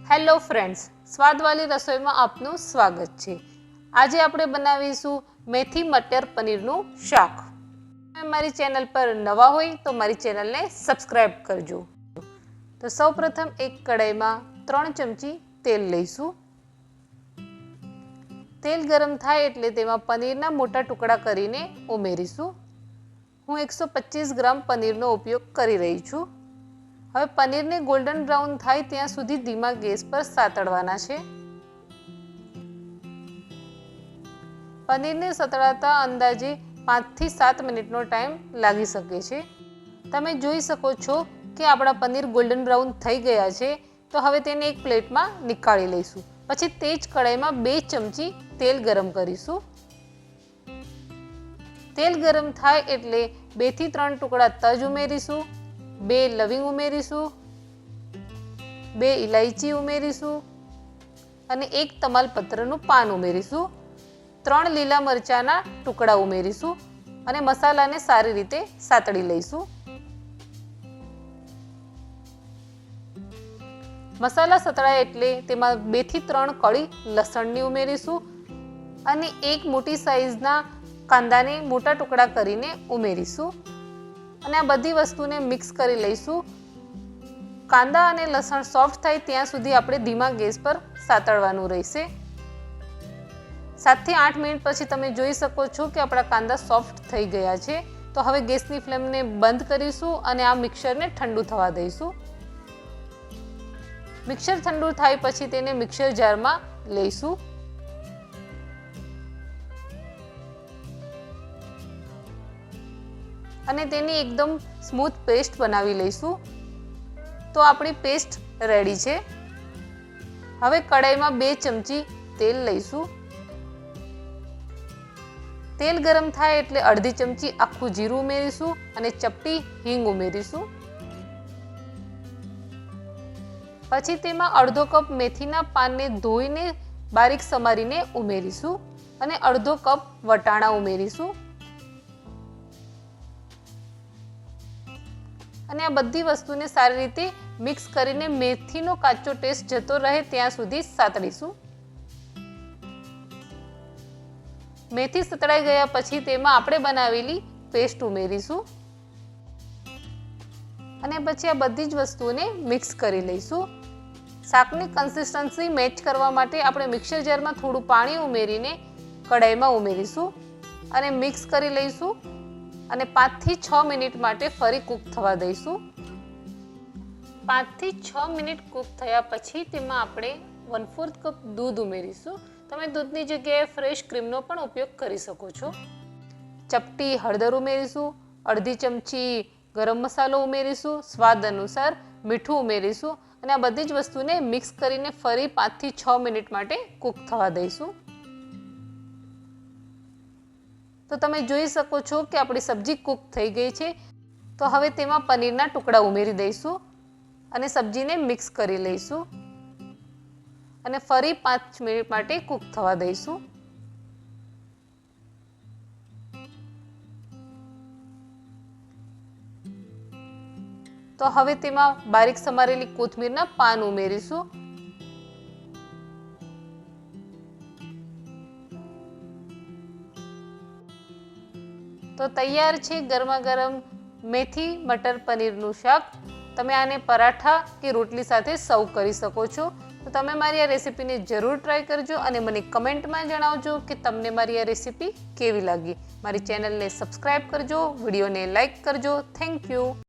Hello friends, સ્વાદવાળી રસોઈમાં આપનું સ્વાગત છે। આજે આપણે બનાવીશું મેથી મટર પનીરનું શાક। તમે મારી ચેનલ પર નવા હોય તો મારી ચેનલને સબસ્ક્રાઇબ કરજો। તો સૌપ્રથમ એક કઢાઈમાં 3 ચમચી તેલ લઈશું। તેલ ગરમ થાય એટલે તેમાં પનીરના મોટા ટુકડા કરીને ઉમેરીશું। હું 125 ગ્રામ પનીરનો ઉપયોગ કરી રહી છું। હવે પનીરને ગોલ્ડન બ્રાઉન થાય ત્યાં સુધી ધીમા ગેસ પર સાતળવાના છે। પનીરને સતળાતા અંદાજે 5 થી 7 મિનિટનો ટાઈમ લાગી શકે છે। તમે જોઈ શકો છો કે આપણા પનીર ગોલ્ડન બ્રાઉન થઈ ગયા છે। તો હવે તેને એક પ્લેટમાં નીકાળી લઈશું। પછી તે જ કઢાઈમાં 2 ચમચી તેલ ગરમ કરીશું। તેલ ગરમ થાય એટલે 2 થી 3 ટુકડા તજ ઉમેરીશું, 2 લવિંગ ઉમેરીશું, 2 ઇલાયચી ઉમેરીશું અને 1 તમાલપત્રનું પાન ઉમેરીશું। 3 લીલા મરચાના ટુકડા ઉમેરીશું અને મસાલાને સારી રીતે સાતળી લઈશું। મસાલા સતળાય એટલે તેમાં 2 થી 3 કળી લસણની ઉમેરીશું અને 1 મોટી સાઈઝના કાંદાને મોટા ટુકડા કરીને ઉમેરીશું અને આ બધી વસ્તુને મિક્સ કરી લઈશું। કાંદા અને લસણ સોફ્ટ થાય ત્યાં સુધી આપણે ધીમા ગેસ પર સાતળવાનું રહેશે। 7 થી 8 મિનિટ પછી તમે જોઈ શકો છો કે આપણા કાંદા સોફ્ટ થઈ ગયા છે। તો હવે ગેસની ફ્લેમને બંધ કરીશું અને આ મિક્સરને ઠંડુ થવા દઈશું। મિક્સર ઠંડુ થાય પછી તેને મિક્સર જારમાં લઈશું અને તેની એકદમ સ્મૂથ પેસ્ટ બનાવી લઈશું। તો આપણી પેસ્ટ રેડી છે। હવે કઢાઈમાં 2 ચમચી તેલ લઈશું। તેલ ગરમ થાય એટલે અડધી ચમચી આખું જીરું ઉમેરીશું અને ચપટી હિંગ ઉમેરીશું। પછી તેમાં અડધો કપ મેથીના પાનને ધોઈને બારીક સમારીને ઉમેરીશું અને અડધો કપ વટાણા ઉમેરીશું અને આ બધી વસ્તુને સારી રીતે મિક્સ કરીને મેથીનો કાચો ટેસ્ટ જતો રહે ત્યાં સુધી સાતળીશું। મેથી સતળાઈ ગયા પછી તેમાં આપણે બનાવેલી પેસ્ટ ઉમેરીશું અને પછી આ બધી જ વસ્તુઓને મિક્સ કરી લઈશું। શાકની કન્સિસ્ટન્સી મેચ કરવા માટે આપણે મિક્સર જારમાં થોડું પાણી ઉમેરીને કઢાઈમાં ઉમેરીશું અને મિક્સ કરી લઈશું અને 5 થી 6 મિનિટ માટે ફરી કૂક થવા દઈશું। 5 થી 6 મિનિટ કૂક થયા પછી તેમાં આપણે 1/4 કપ દૂધ ઉમેરીશું। તમે દૂધની જગ્યાએ ફ્રેશ ક્રીમનો પણ ઉપયોગ કરી શકો છો। ચપટી હળદર ઉમેરીશું, અડધી ચમચી ગરમ મસાલો ઉમેરીશું, સ્વાદ અનુસાર મીઠું ઉમેરીશું અને આ બધી જ વસ્તુને મિક્સ કરીને ફરી 5 થી 6 મિનિટ માટે કૂક થવા દઈશું। તો તમે જોઈ શકો છો કે આપણી સબ્જી કૂક થઈ ગઈ છે। તો હવે તેમાં પનીરના ટુકડા ઉમેરી દઈશું અને સબ્જીને મિક્સ કરી લઈશું અને ફરી 5 મિનિટ માટે કૂક થવા દઈશું। તો હવે તેમાં બારીક સમારેલી કોથમીરના પાન ઉમેરીશું તો તૈયાર છે ગરમા ગરમ મેથી મટર પનીરનું શાક। તમે આને પરાઠા કે રોટલી સાથે સર્વ કરી શકો છો। તો તમે મારી આ રેસીપીને જરૂર ટ્રાય કરજો અને મને કમેન્ટમાં જણાવજો કે તમને મારી આ રેસીપી કેવી લાગી। મારી ચેનલને સબસ્ક્રાઇબ કરજો, વિડીયોને લાઇક કરજો। Thank you.